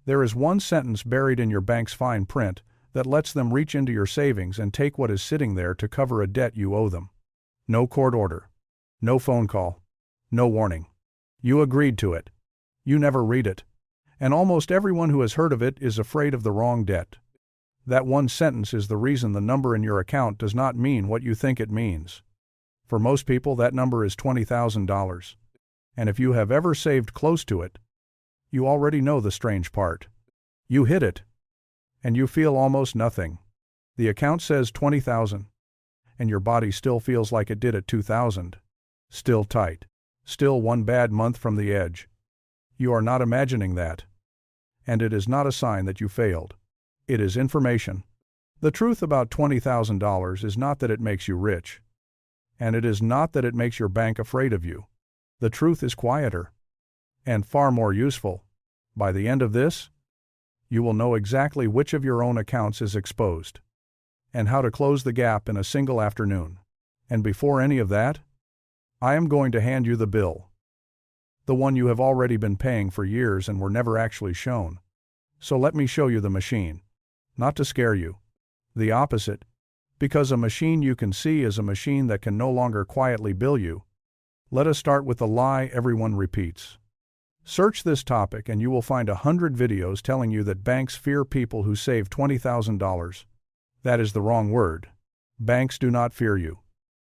There is one sentence buried in your bank's fine print that lets them reach into your savings and take what is sitting there to cover a debt you owe them. No court order. No phone call. No warning. You agreed to it. You never read it. And almost everyone who has heard of it is afraid of the wrong debt. That one sentence is the reason the number in your account does not mean what you think it means. For most people, that number is $20,000. And if you have ever saved close to it, you already know the strange part. You hit it, and you feel almost nothing. The account says 20,000, and your body still feels like it did at 2,000. Still tight. Still one bad month from the edge. You are not imagining that. And it is not a sign that you failed. It is information. The truth about $20,000 is not that it makes you rich. And it is not that it makes your bank afraid of you. The truth is quieter. And far more useful. By the end of this, you will know exactly which of your own accounts is exposed. And how to close the gap in a single afternoon. And before any of that, I am going to hand you the bill. The one you have already been paying for years and were never actually shown. So let me show you the machine. Not to scare you. The opposite. Because a machine you can see is a machine that can no longer quietly bill you. Let us start with the lie everyone repeats. Search this topic and you will find 100 videos telling you that banks fear people who save $20,000. That is the wrong word. Banks do not fear you.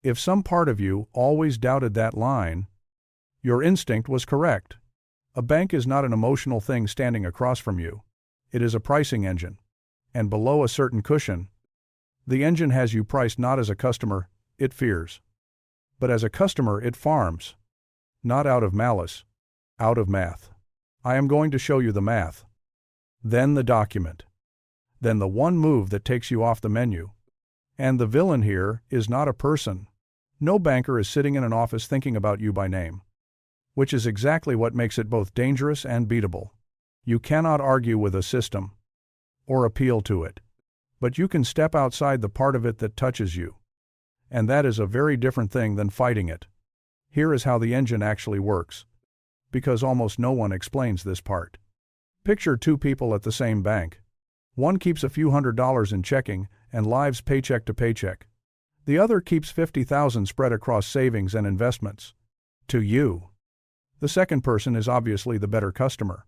If some part of you always doubted that line, your instinct was correct. A bank is not an emotional thing standing across from you. It is a pricing engine. And below a certain cushion, the engine has you priced not as a customer, it fears. But as a customer it farms. Not out of malice. Out of math. I am going to show you the math. Then the document. Then the one move that takes you off the menu. And the villain here is not a person. No banker is sitting in an office thinking about you by name. Which is exactly what makes it both dangerous and beatable. You cannot argue with a system. Or appeal to it. But you can step outside the part of it that touches you. And that is a very different thing than fighting it. Here is how the engine actually works. Because almost no one explains this part. Picture two people at the same bank. One keeps a few $100s in checking and lives paycheck to paycheck. The other keeps $50,000 spread across savings and investments. To you. The second person is obviously the better customer.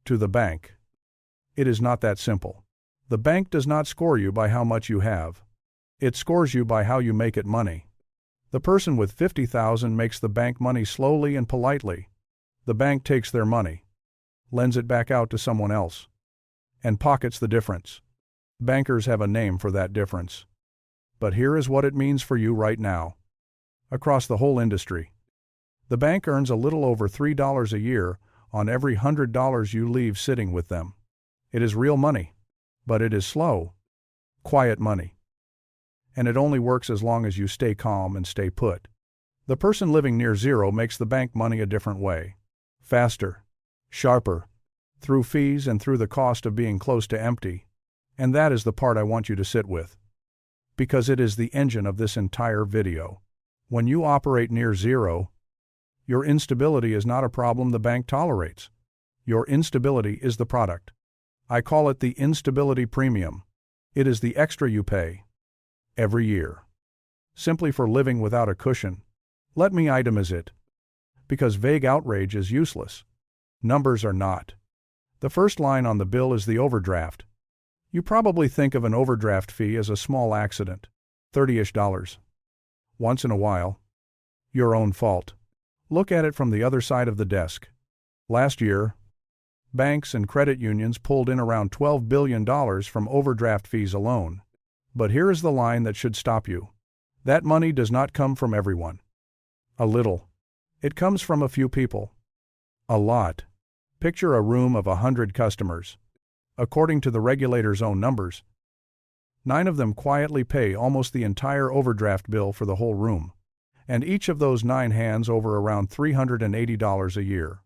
To the bank. It is not that simple. The bank does not score you by how much you have. It scores you by how you make it money. The person with $50,000 makes the bank money slowly and politely. The bank takes their money, lends it back out to someone else, and pockets the difference. Bankers have a name for that difference. But here is what it means for you right now. Across the whole industry. The bank earns a little over $3 a year on every $100 you leave sitting with them. It is real money. But it is slow, quiet money. And it only works as long as you stay calm and stay put. The person living near zero makes the bank money a different way. Faster, sharper, through fees and through the cost of being close to empty. And that is the part I want you to sit with. Because it is the engine of this entire video. When you operate near zero, your instability is not a problem the bank tolerates. Your instability is the product. I call it the instability premium. It is the extra you pay. Every year. Simply for living without a cushion. Let me itemize it. Because vague outrage is useless. Numbers are not. The first line on the bill is the overdraft. You probably think of an overdraft fee as a small accident. $30-ish. Once in a while. Your own fault. Look at it from the other side of the desk. Last year, banks and credit unions pulled in around $12 billion from overdraft fees alone. But here is the line that should stop you. That money does not come from everyone. A little. It comes from a few people. A lot. Picture a room of 100 customers. According to the regulator's own numbers, 9 of them quietly pay almost the entire overdraft bill for the whole room. And each of those 9 hands over around $380 a year.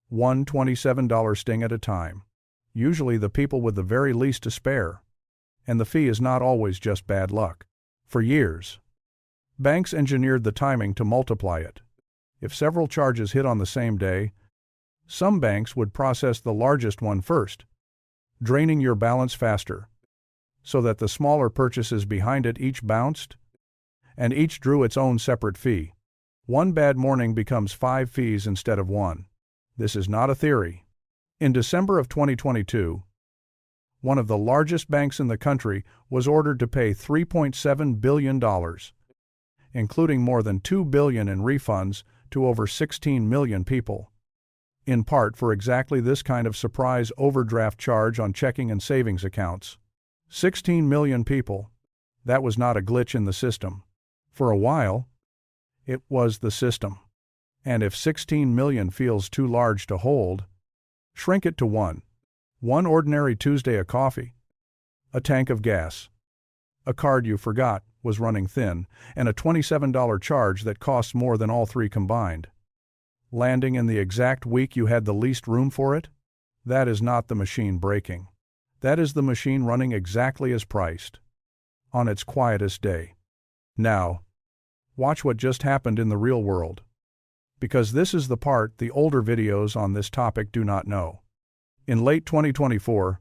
One $27 sting at a time. Usually the people with the very least to spare. And the fee is not always just bad luck. For years, banks engineered the timing to multiply it. If several charges hit on the same day, some banks would process the largest one first, draining your balance faster, so that the smaller purchases behind it each bounced, and each drew its own separate fee. One bad morning becomes 5 fees instead of 1. This is not a theory. In December of 2022, one of the largest banks in the country was ordered to pay $3.7 billion, including more than $2 billion in refunds to over 16 million people, in part for exactly this kind of surprise overdraft charge on checking and savings accounts. 16 million people. That was not a glitch in the system. For a while, it was the system. And if 16 million feels too large to hold, shrink it to 1. One ordinary Tuesday of coffee, a tank of gas, a card you forgot was running thin, and a $27 charge that costs more than all 3 combined. Landing in the exact week you had the least room for it? That is not the machine breaking. That is the machine running exactly as priced, on its quietest day. Now, watch what just happened in the real world, because this is the part the older videos on this topic do not know. In late 2024,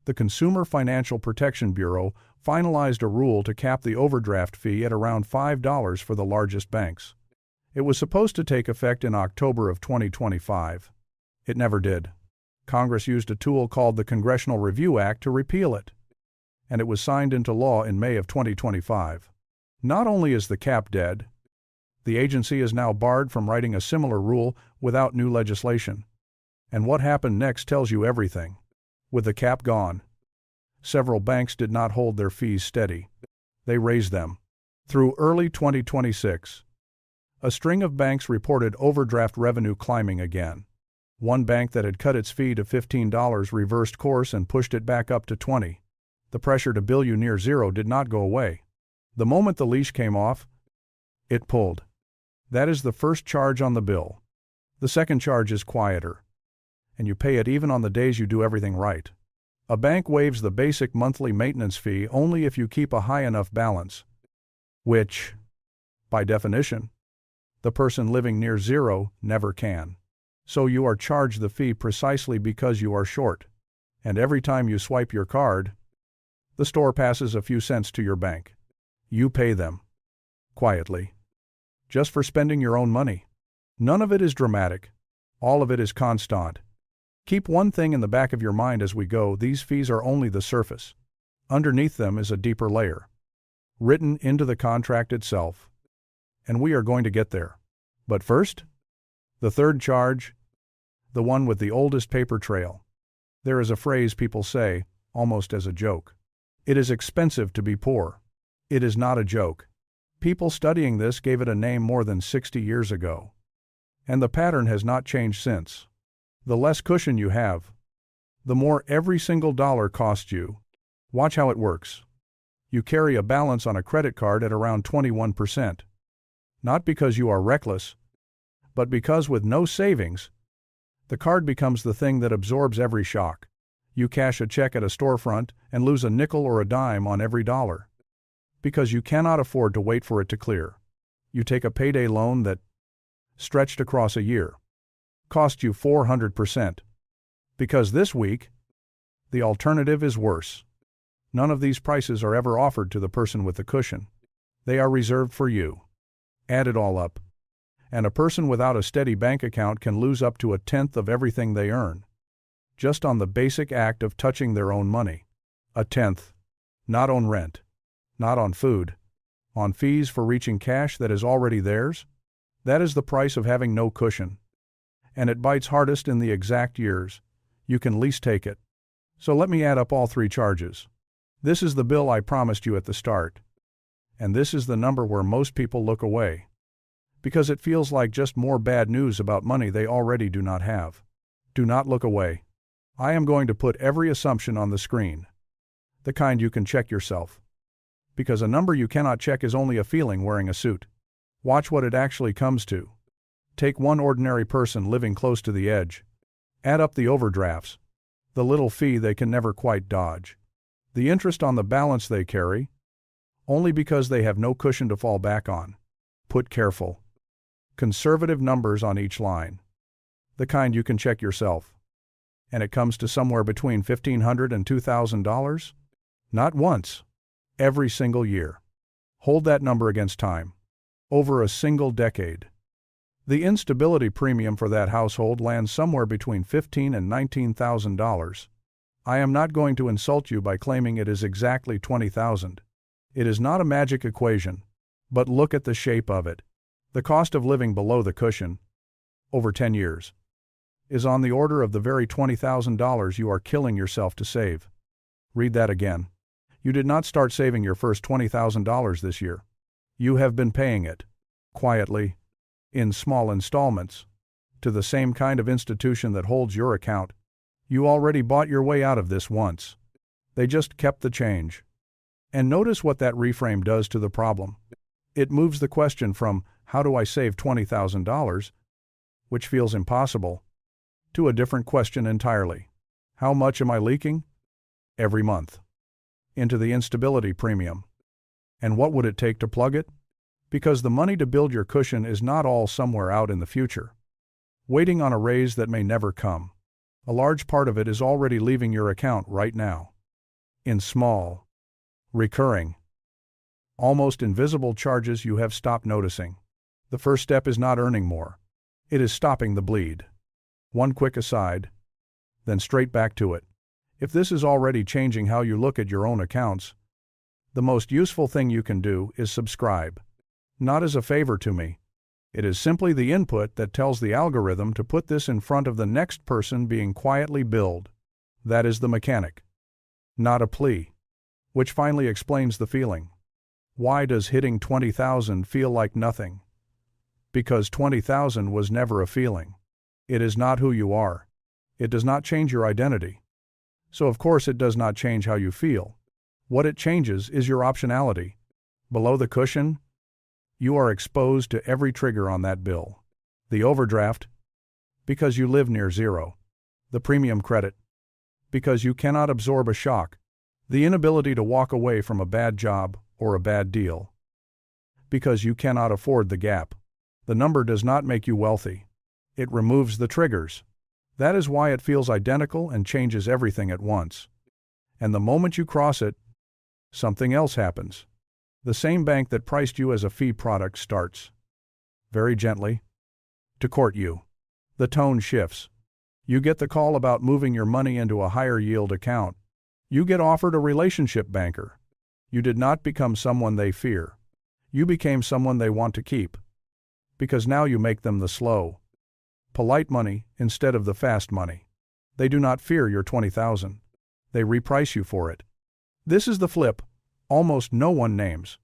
the Consumer Financial Protection Bureau finalized a rule to cap the overdraft fee at around $5 for the largest banks. It was supposed to take effect in October of 2025. It never did. Congress used a tool called the Congressional Review Act to repeal it, and it was signed into law in May of 2025. Not only is the cap dead, the agency is now barred from writing a similar rule without new legislation. And what happened next tells you everything. With the cap gone, several banks did not hold their fees steady. They raised them. Through early 2026, a string of banks reported overdraft revenue climbing again. One bank that had cut its fee to $15 reversed course and pushed it back up to $20. The pressure to bill you near zero did not go away. The moment the leash came off, it pulled. That is the first charge on the bill. The second charge is quieter, and you pay it even on the days you do everything right. A bank waives the basic monthly maintenance fee only if you keep a high enough balance, which, by definition, the person living near zero never can. So you are charged the fee precisely because you are short. And every time you swipe your card, the store passes a few cents to your bank. You pay them. Quietly. Just for spending your own money. None of it is dramatic. All of it is constant. Keep one thing in the back of your mind as we go: these fees are only the surface. Underneath them is a deeper layer, written into the contract itself. And we are going to get there. But first, the third charge, the one with the oldest paper trail. There is a phrase people say, almost as a joke. It is expensive to be poor. It is not a joke. People studying this gave it a name more than 60 years ago. And the pattern has not changed since. The less cushion you have, the more every single dollar costs you. Watch how it works. You carry a balance on a credit card at around 21%. Not because you are reckless, but because with no savings, the card becomes the thing that absorbs every shock. You cash a check at a storefront and lose a nickel or a dime on every dollar, because you cannot afford to wait for it to clear. You take a payday loan that, stretched across a year, cost you 400%. Because this week, the alternative is worse. None of these prices are ever offered to the person with the cushion. They are reserved for you. Add it all up, and a person without a steady bank account can lose up to 1/10 of everything they earn, just on the basic act of touching their own money. 1/10. Not on rent, not on food, on fees for reaching cash that is already theirs. That is the price of having no cushion. And it bites hardest in the exact years you can least take it. So let me add up all 3 charges. This is the bill I promised you at the start. And this is the number where most people look away, because it feels like just more bad news about money they already do not have. Do not look away. I am going to put every assumption on the screen, the kind you can check yourself. Because a number you cannot check is only a feeling wearing a suit. Watch what it actually comes to. Take one ordinary person living close to the edge. Add up the overdrafts, the little fee they can never quite dodge, the interest on the balance they carry, only because they have no cushion to fall back on. Put careful, conservative numbers on each line, the kind you can check yourself. and it comes to somewhere between $1,500 and $2,000? Not once. Every single year. Hold that number against time. Over a single decade. The instability premium for that household lands somewhere between $15,000 and $19,000. I am not going to insult you by claiming it is exactly $20,000. It is not a magic equation, but look at the shape of it. The cost of living below the cushion, over 10 years, is on the order of the very $20,000 you are killing yourself to save. Read that again. You did not start saving your first $20,000 this year. You have been paying it, quietly, in small installments, to the same kind of institution that holds your account. You already bought your way out of this once. They just kept the change. And notice what that reframe does to the problem. It moves the question from, how do I save $20,000, which feels impossible, to a different question entirely. How much am I leaking? Every month. Into the instability premium. And what would it take to plug it? Because the money to build your cushion is not all somewhere out in the future, waiting on a raise that may never come. A large part of it is already leaving your account right now. In small, recurring, almost invisible charges you have stopped noticing. The first step is not earning more. It is stopping the bleed. One quick aside, then straight back to it. If this is already changing how you look at your own accounts, the most useful thing you can do is subscribe. Not as a favor to me. It is simply the input that tells the algorithm to put this in front of the next person being quietly billed. That is the mechanic. Not a plea. Which finally explains the feeling. Why does hitting 20,000 feel like nothing? Because 20,000 was never a feeling. It is not who you are. It does not change your identity. So of course it does not change how you feel. What it changes is your optionality. Below the cushion, you are exposed to every trigger on that bill. The overdraft, because you live near zero. The premium credit, because you cannot absorb a shock. The inability to walk away from a bad job or a bad deal, because you cannot afford the gap. The number does not make you wealthy. It removes the triggers. That is why it feels identical and changes everything at once. And the moment you cross it, something else happens. The same bank that priced you as a fee product starts, very gently, to court you. The tone shifts. You get the call about moving your money into a higher yield account. You get offered a relationship banker. You did not become someone they fear. You became someone they want to keep. Because now you make them the slow, polite money instead of the fast money. They do not fear your 20,000. They reprice you for it. This is the flip almost no one names.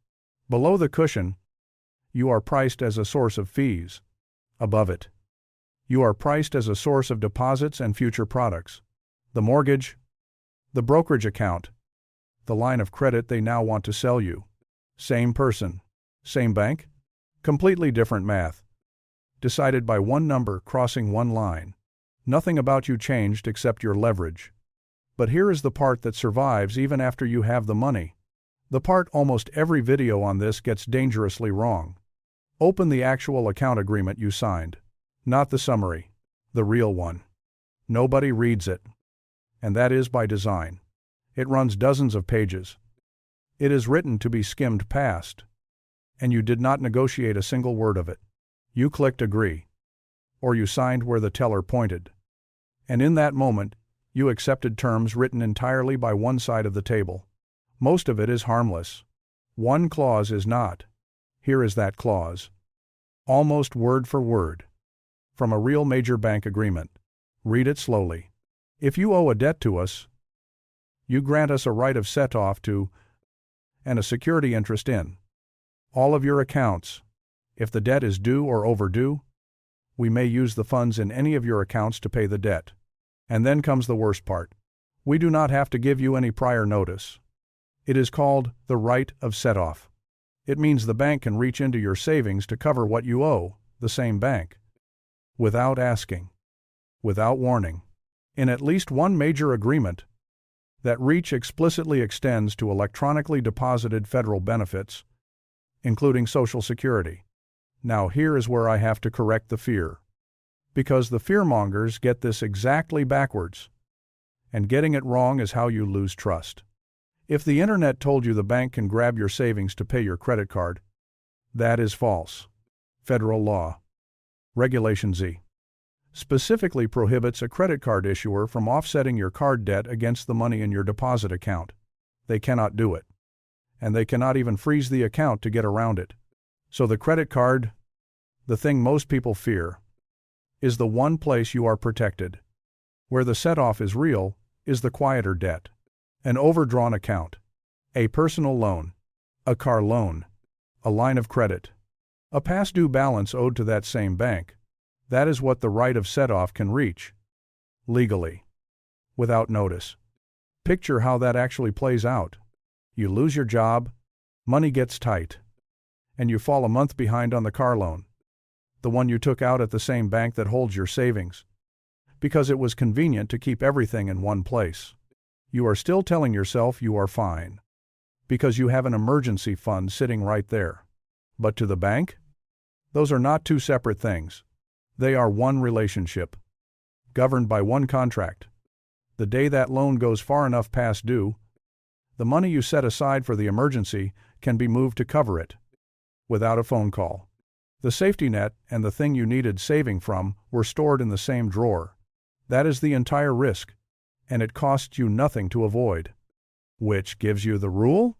Below the cushion, you are priced as a source of fees. Above it, you are priced as a source of deposits and future products. The mortgage, the brokerage account, the line of credit they now want to sell you. Same person, same bank, completely different math. Decided by one number crossing one line. Nothing about you changed except your leverage. But here is the part that survives even after you have the money. The part almost every video on this gets dangerously wrong. Open the actual account agreement you signed. Not the summary. The real one. Nobody reads it. And that is by design. It runs dozens of pages. It is written to be skimmed past. And you did not negotiate a single word of it. You clicked agree. Or you signed where the teller pointed. And in that moment, you accepted terms written entirely by one side of the table. Most of it is harmless. One clause is not. Here is that clause. Almost word for word. From a real major bank agreement. Read it slowly. If you owe a debt to us, you grant us a right of Setoff to, and a security interest in, all of your accounts. If the debt is due or overdue, we may use the funds in any of your accounts to pay the debt. And then comes the worst part. We do not have to give you any prior notice. It is called the right of Setoff. It means the bank can reach into your savings to cover what you owe the same bank, without asking, without warning. In at least one major agreement, that reach explicitly extends to electronically deposited federal benefits, including Social Security. Now here is where I have to correct the fear. Because the fearmongers get this exactly backwards. And getting it wrong is how you lose trust. If the internet told you the bank can grab your savings to pay your credit card, that is false. Federal law. Regulation Z specifically prohibits a credit card issuer from offsetting your card debt against the money in your deposit account. They cannot do it. And they cannot even freeze the account to get around it. So the credit card, the thing most people fear, is the one place you are protected. Where the set-off is real is the quieter debt. An overdrawn account, a personal loan, a car loan, a line of credit, a past due balance owed to that same bank. That is what the right of set-off can reach. Legally. Without notice. Picture how that actually plays out. You lose your job, money gets tight, and you fall a month behind on the car loan. The one you took out at the same bank that holds your savings. Because it was convenient to keep everything in one place. You are still telling yourself you are fine. Because you have an emergency fund sitting right there. But to the bank? Those are not two separate things. They are one relationship. Governed by one contract. The day that loan goes far enough past due, the money you set aside for the emergency can be moved to cover it. Without a phone call. The safety net and the thing you needed saving from were stored in the same drawer. That is the entire risk. And it costs you nothing to avoid. Which gives you the rule?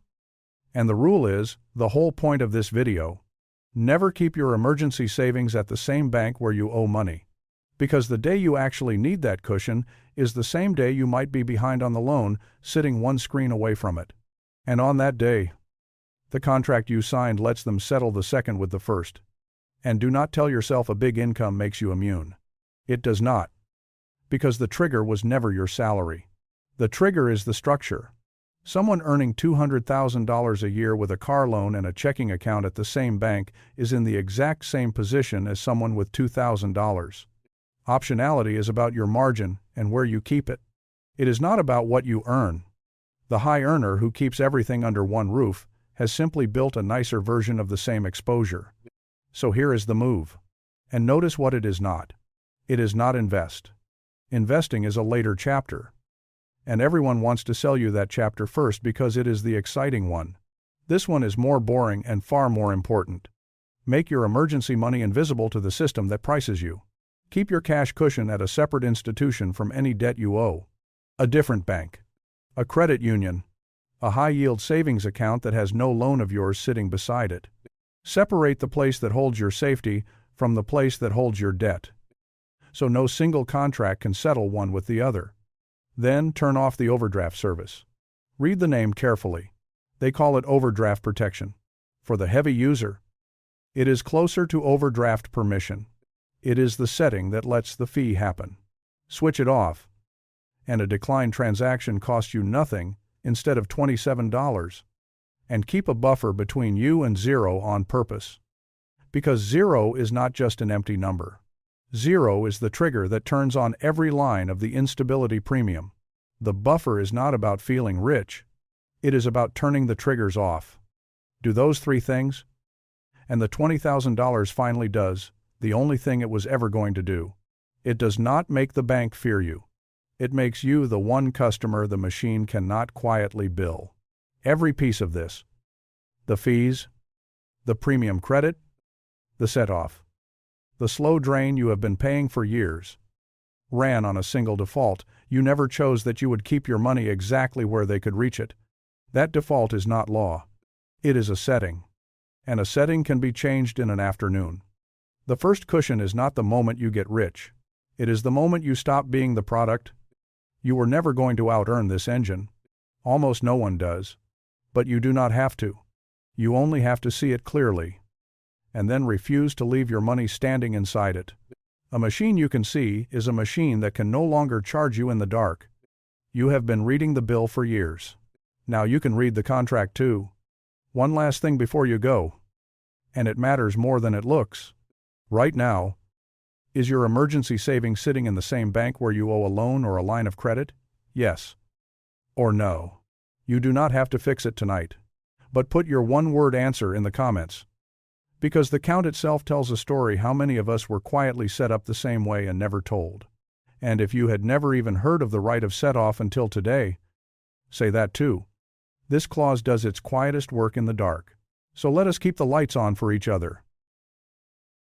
And the rule is, the whole point of this video. Never keep your emergency savings at the same bank where you owe money. Because the day you actually need that cushion is the same day you might be behind on the loan, sitting one screen away from it. And on that day, the contract you signed lets them settle the second with the first. And do not tell yourself a big income makes you immune. It does not. Because the trigger was never your salary. The trigger is the structure. Someone earning $200,000 a year with a car loan and a checking account at the same bank is in the exact same position as someone with $2,000. Optionality is about your margin and where you keep it. It is not about what you earn. The high earner who keeps everything under one roof has simply built a nicer version of the same exposure. So here is the move. And notice what it is not. It is not invest. Investing is a later chapter. And everyone wants to sell you that chapter first because it is the exciting one. This one is more boring and far more important. Make your emergency money invisible to the system that prices you. Keep your cash cushion at a separate institution from any debt you owe. A different bank. A credit union. A high-yield savings account that has no loan of yours sitting beside it. Separate the place that holds your safety from the place that holds your debt. So no single contract can settle one with the other. Then turn off the overdraft service. Read the name carefully. They call it overdraft protection. For the heavy user, it is closer to overdraft permission. It is the setting that lets the fee happen. Switch it off, and a declined transaction costs you nothing instead of $27. And keep a buffer between you and zero on purpose. Because zero is not just an empty number. Zero is the trigger that turns on every line of the instability premium. The buffer is not about feeling rich. It is about turning the triggers off. Do those three things? And the $20,000 finally does, the only thing it was ever going to do. It does not make the bank fear you. It makes you the one customer the machine cannot quietly bill. Every piece of this. The fees, the premium credit, the set-off. The slow drain you have been paying for years. Ran on a single default. You never chose that you would keep your money exactly where they could reach it. That default is not law. It is a setting. And a setting can be changed in an afternoon. The first cushion is not the moment you get rich. It is the moment you stop being the product. You were never going to out-earn this engine. Almost no one does. But you do not have to. You only have to see it clearly. And then refuse to leave your money standing inside it. A machine you can see is a machine that can no longer charge you in the dark. You have been reading the bill for years. Now you can read the contract too. One last thing before you go. And it matters more than it looks. Right now, is your emergency savings sitting in the same bank where you owe a loan or a line of credit? Yes. Or no. You do not have to fix it tonight. But put your one-word answer in the comments. Because the count itself tells a story how many of us were quietly set up the same way and never told. And if you had never even heard of the right of Setoff until today, say that too. This clause does its quietest work in the dark. So let us keep the lights on for each other.